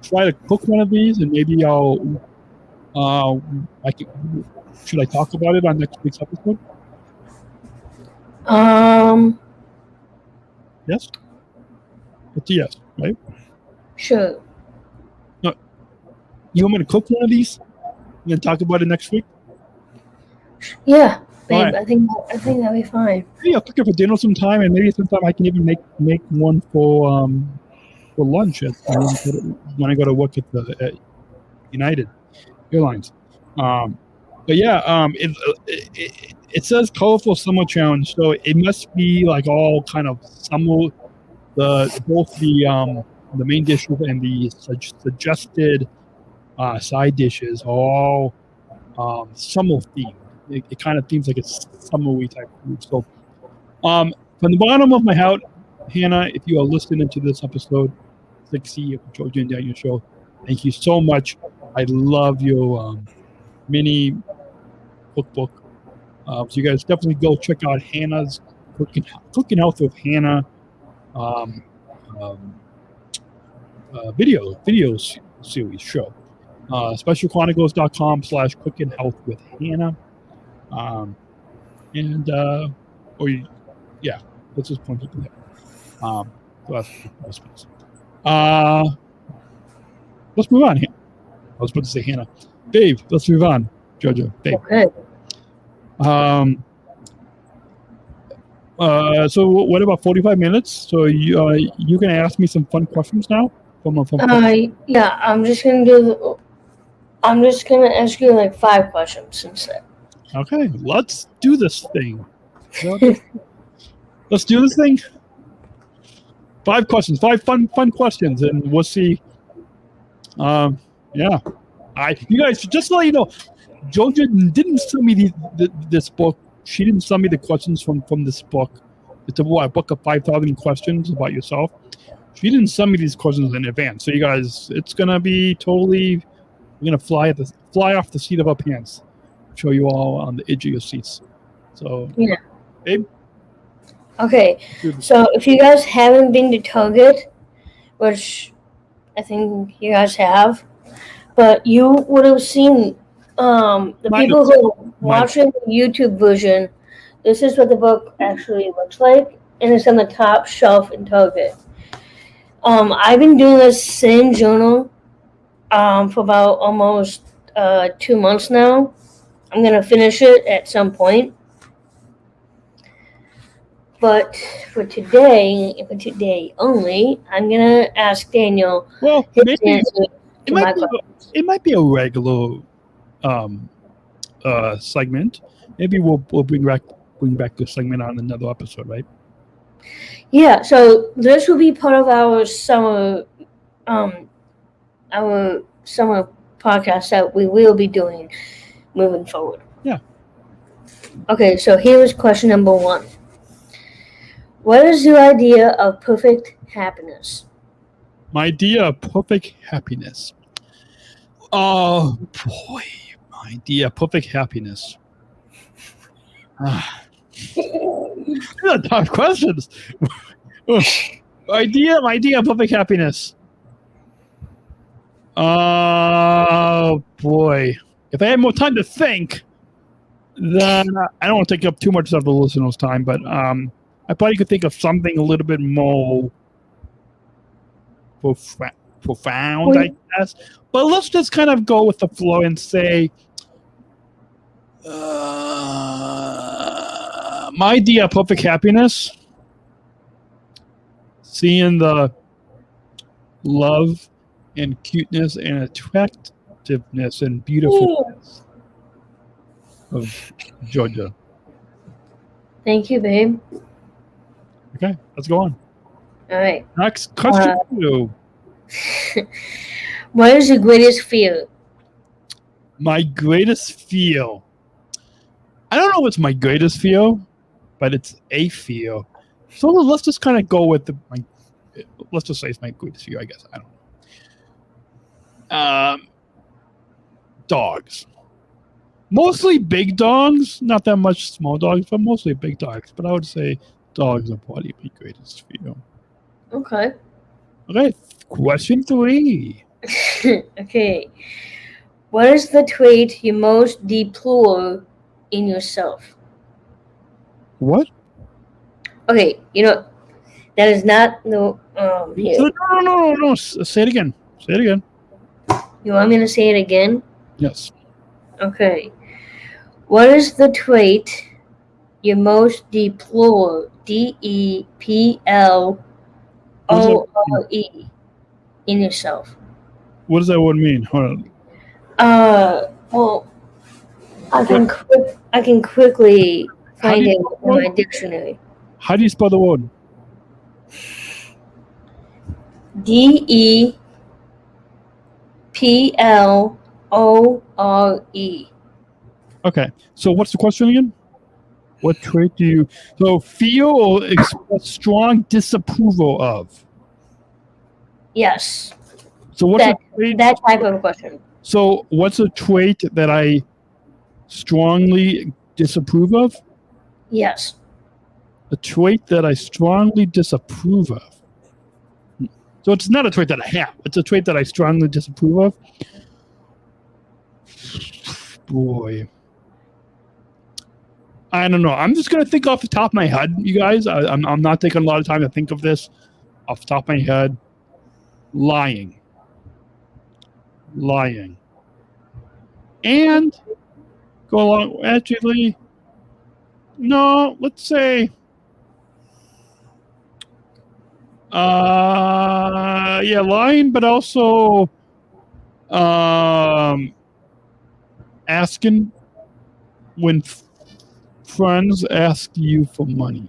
try to cook one of these, and maybe should I talk about it on next week's episode? Yes? It's a yes, right? Sure. You want me to cook one of these and then talk about it next week? Yeah, babe. Right. I think that'll be fine. Maybe I'll cook it for dinner sometime, and maybe sometime I can even make one for lunch when I go to work at United Airlines. But yeah, it says colorful summer challenge, so it must be like all kind of summer. Both the main dish and the suggested side dishes are all summer themed. It kind of seems like it's summery type food. So from the bottom of my heart, Hannah, if you are listening to this episode 60 of the Georgia and Daniel Show, thank you so much. I love your mini cookbook. So you guys definitely go check out Hannah's Cooking Health with Hannah videos series show. specialchronicles.com/cooking health with Hannah. Let's just point it there. Let's move on here. I was about to say Hannah. Dave, let's move on. Georgia, Dave. Okay. So what about 45 minutes? So you can ask me some fun questions now? Yeah, I'm just gonna ask you like 5 questions instead. Okay, let's do this thing. Let's do this thing. 5 questions, 5 fun questions, and we'll see. You guys, just to let you know, Georgia didn't send me this book. She didn't send me the questions from this book. It's a book of 5,000 questions about yourself. She didn't send me these questions in advance. So you guys, it's gonna be totally. We're gonna fly off the seat of our pants. Show you all on the edge of your seats. So yeah, babe. Okay, so if you guys haven't been to Target, which I think you guys have, but you would have seen the people who are watching the YouTube version, this is what the book actually looks like, and it's on the top shelf in Target. I've been doing this same journal for about almost 2 months now. I'm going to finish it at some point. But for today only, I'm going to ask Daniel his answer to my questions. It might be a regular segment. Maybe we'll bring back this segment on another episode, right? Yeah, so this will be part of our summer podcast that we will be doing moving forward. Yeah. Okay, so here is question number 1. What is your idea of perfect happiness? My idea of perfect happiness. Oh boy, my idea of perfect happiness. These are tough questions. My idea of perfect happiness. Oh boy. If I had more time to think, then I don't want to take up too much of the listeners' time, but I probably could think of something a little bit more profound, I guess. But let's just kind of go with the flow and say, my idea of perfect happiness, seeing the love and cuteness and attractiveness and beautifulness of Georgia. Thank you, babe. Okay, let's go on. All right. Next question. What is your greatest fear? My greatest fear. I don't know what's my greatest fear, but it's a fear. So let's just kind of go with let's just say it's my greatest fear, I guess. I don't know. Dogs. Mostly big dogs, not that much small dogs, but mostly big dogs. But I would say dogs are probably my greatest fear. Okay. Okay, question 3. Okay. What is the trait you most deplore in yourself? What? Okay, that is not the here. No. Say it again. You want me to say it again? Yes. Okay. What is the trait you most deplore? DEPLORE in yourself. What does that word mean? Hold on. Well, I can quickly find it in my dictionary. How do you spell the word? DEPLORE. Okay. So what's the question again? What trait do you feel or express strong disapproval of? Yes. So what's a trait? That type of question. So what's a trait that I strongly disapprove of? Yes. A trait that I strongly disapprove of. So it's not a trait that I have. It's a trait that I strongly disapprove of. Boy. I don't know. I'm just going to think off the top of my head, you guys. I'm not taking a lot of time to think of this off the top of my head. Lying. And go along. Actually, no, let's say. Lying, but also asking when friends ask you for money.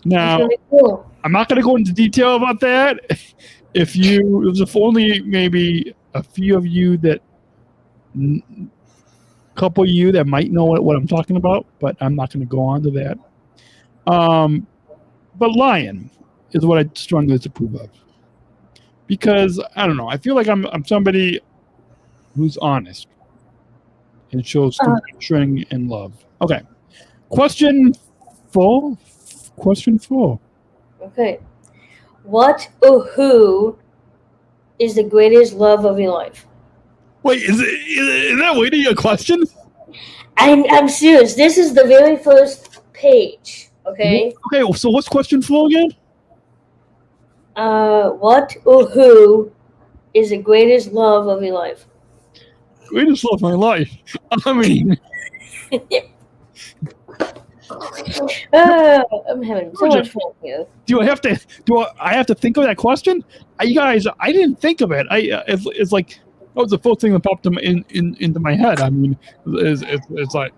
Now, That's really cool. I'm not going to go into detail about that. If only maybe a few of you couple of you that might know what I'm talking about, but I'm not going to go on to that. But lying is what I strongly disapprove of, because I don't know. I feel like I'm somebody who's honest and shows string and love. Okay, question 4. Okay. What or who is the greatest love of your life? Wait, is that waiting a question? I'm serious. This is the very first page. Okay. Okay. So what's question 4 again? What or who is the greatest love of your life? Greatest love of my life. I mean, I'm having so much fun here. do I have to think of that question? You guys, I didn't think of it. It's like that was the first thing that popped into my head. I mean, it's like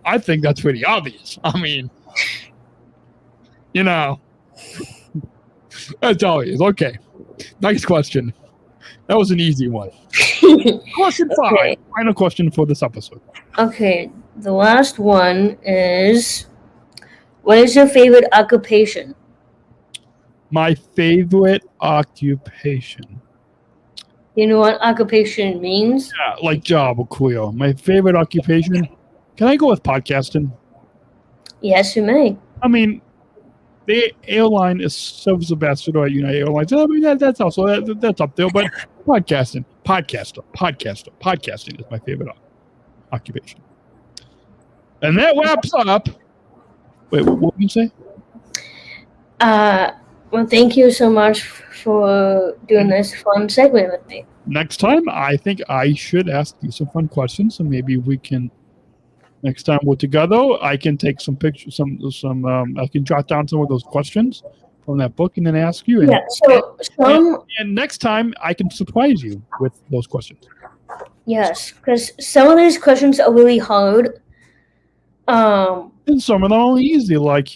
I think that's pretty obvious. I mean, that's obvious. Okay, next question. That was an easy one. Question 5. Okay. Final question for this episode. Okay, the last one is, what is your favorite occupation? My favorite occupation. You know what occupation means? Yeah, like job or career. My favorite occupation. Can I go with podcasting? Yes, you may. I mean, the airline is service ambassador at United Airlines. I mean, that's also that's up there. But podcaster is my favorite occupation. And that wraps up. Wait, what did you say? Well, thank you so much for doing this fun segment with me. Next time, I think I should ask you some fun questions, so maybe we can. Next time we're together, I can take some pictures, I can jot down some of those questions from that book and then ask you. And next time, I can surprise you with those questions. Yes, because some of these questions are really hard. And some of them are easy, like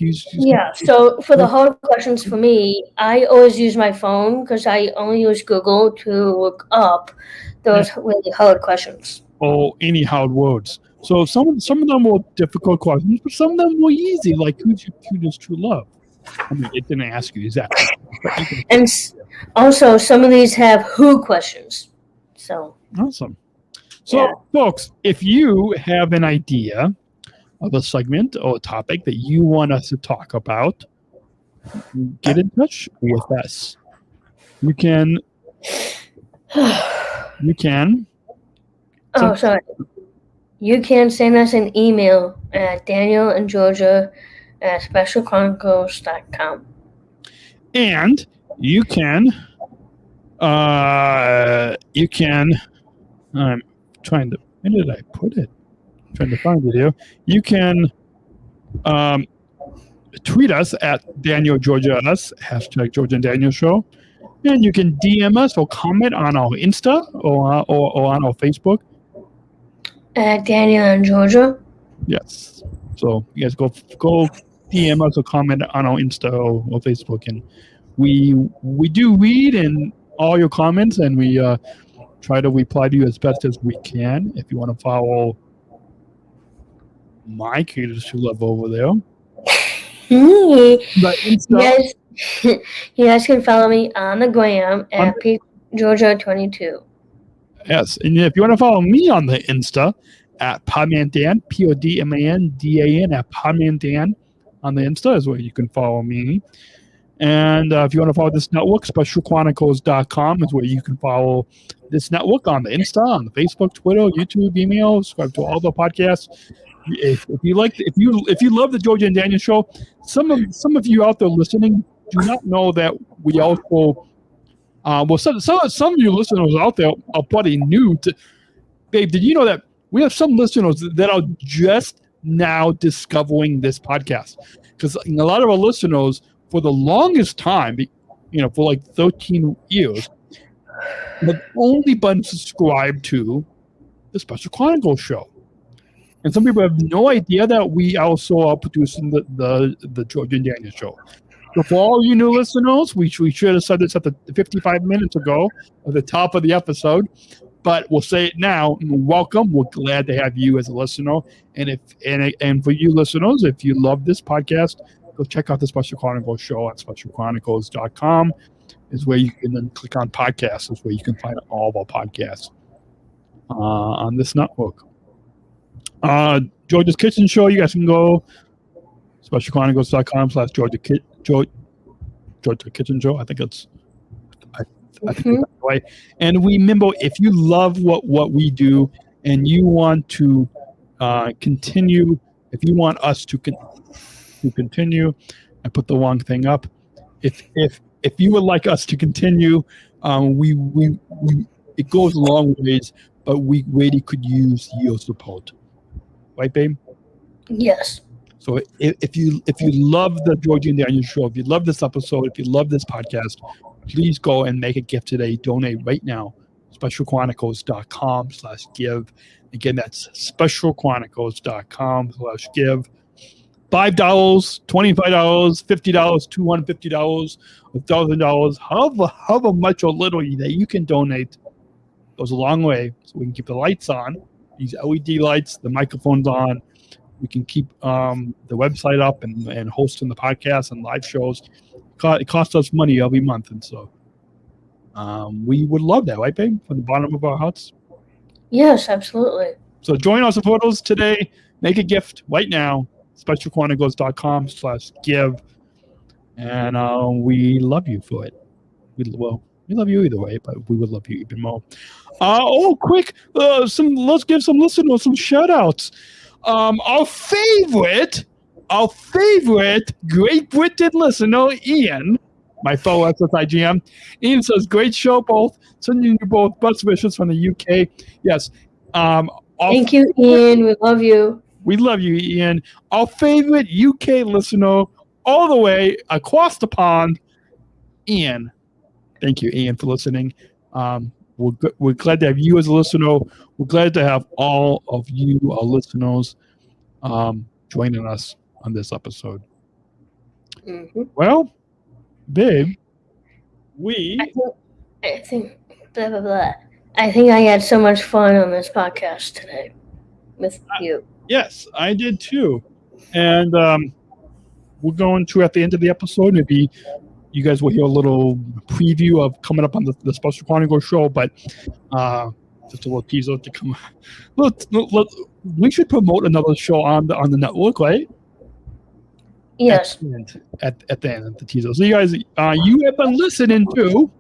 So for the hard questions for me, I always use my phone because I only use Google to look up those really hard questions. Or any hard words. So some of them were difficult questions, but some of them were easy, like who's your cutest true love? I mean, it didn't ask you exactly. And also, some of these have who questions. So awesome. So, folks, if you have an idea of a segment or a topic that you want us to talk about, get in touch with us. You can. You can send us an email at danielandgeorgia@specialchronicles.com. And you can, I'm trying to, where did I put it? I'm trying to find it here. You can tweet us at DanielGeorgiaUs, # Georgia and Daniel Show. And you can DM us or comment on our Insta or on our Facebook. At Daniel and Georgia. Yes. So you guys go DM us or comment on our Insta or Facebook, and we do read in all your comments, and we try to reply to you as best as we can. If you want to follow my creators who live over there. You But Insta, guys can follow me on the gram at PeteGeorgia22. yes, and if you want to follow me on the Insta at PodmanDan, PodmanDan at PodmanDan on the Insta is where you can follow me. And if you want to follow this network, SpecialChronicles.com is where you can follow this network on the Insta, on the Facebook, Twitter, YouTube, email, subscribe to all the podcasts. If you love the Georgia and Daniel show, some of you out there listening do not know that we also some of you listeners out there are probably new to. Babe, did you know that we have some listeners that are just now discovering this podcast? Because a lot of our listeners, for the longest time, for like 13 years, have only been subscribed to the Special Chronicles show. And some people have no idea that we also are producing the Georgia and Daniel show. So for all you new listeners, we should have said this at the 55 minutes ago at the top of the episode, but we'll say it now. Welcome. We're glad to have you as a listener. And for you listeners, if you love this podcast, go check out the Special Chronicles show at SpecialChronicles.com is where you can then click on podcasts, is where you can find all of our podcasts on this network. Georgia's Kitchen Show, you guys can go SpecialChronicles.com/Georgia Kitchen Show. I think it's that's the way. And remember, if you love what we do and you want to continue, if you want us to continue, I put the wrong thing up. If you would like us to continue, we it goes a long ways, but we really could use your support. Right, babe? Yes. So if you love the Georgia and Daniel show, if you love this episode, if you love this podcast, please go and make a gift today. Donate right now. SpecialChronicles.com/give. Again, that's SpecialChronicles.com/give. $5, $25, $50, $250, $1,000, however much or little that you can donate goes a long way. So we can keep the lights on, these LED lights, the microphones on. We can keep the website up and hosting the podcast and live shows. It costs us money every month, and so we would love that, right, babe? From the bottom of our hearts. Yes, absolutely. So join our supporters today. Make a gift right now. SpecialChronicles.com/give, and we love you for it. We love you either way, but we would love you even more. Quick! Let's give some listeners some shout outs. Our favorite Great Britain listener, Ian, my fellow SSI GM. Ian says, great show, both. Sending you both best wishes from the UK. Yes. Thank you, Ian. We love you. We love you, Ian. Our favorite UK listener all the way across the pond, Ian. Thank you, Ian, for listening. We're glad to have you as a listener. We're glad to have all of you, our listeners, joining us on this episode. Mm-hmm. Well, babe, I think blah, blah, blah. I think I had so much fun on this podcast today with you. Yes, I did too. And we're going to, at the end of the episode, maybe you guys will hear a little preview of coming up on the Special Chronicles show, but just a little teaser to come. We should promote another show on the network, right? Yes. At the end of the teaser. So you guys, you have been listening to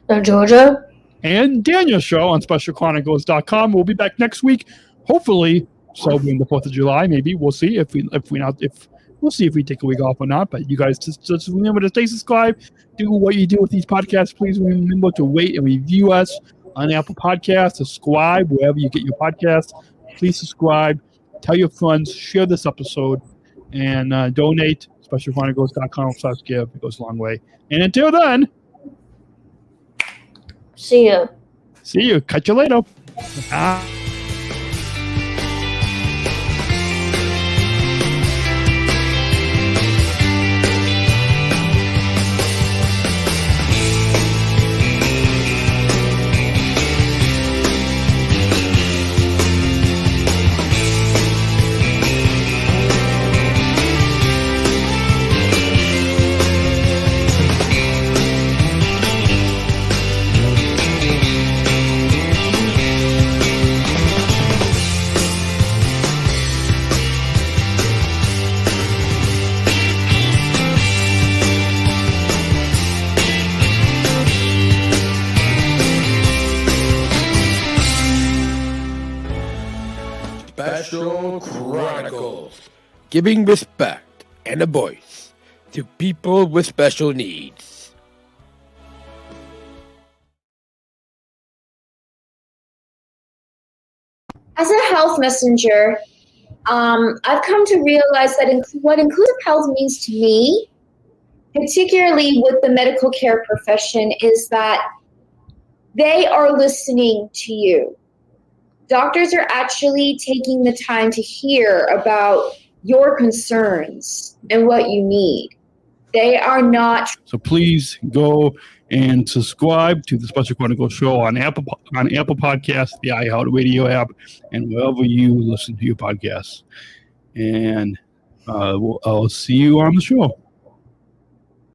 the Georgia and Daniel show on SpecialChronicles.com. We'll be back next week, hopefully celebrating the 4th of July. Maybe we'll see we'll see if we take a week off or not. But you guys just remember to stay subscribed. Do what you do with these podcasts. Please remember to rate and review us on Apple Podcasts. Subscribe wherever you get your podcasts. Please subscribe. Tell your friends. Share this episode. And donate. SpecialChronicles.com/give. It goes a long way. And until then, see you. Catch you later. Special Chronicles, giving respect and a voice to people with special needs. As a health messenger, I've come to realize that what inclusive health means to me, particularly with the medical care profession, is that they are listening to you. Doctors are actually taking the time to hear about your concerns and what you need. They are not. So please go and subscribe to the Special Chronicles show on Apple Podcasts, the iHeartRadio app, and wherever you listen to your podcasts. And I'll see you on the show.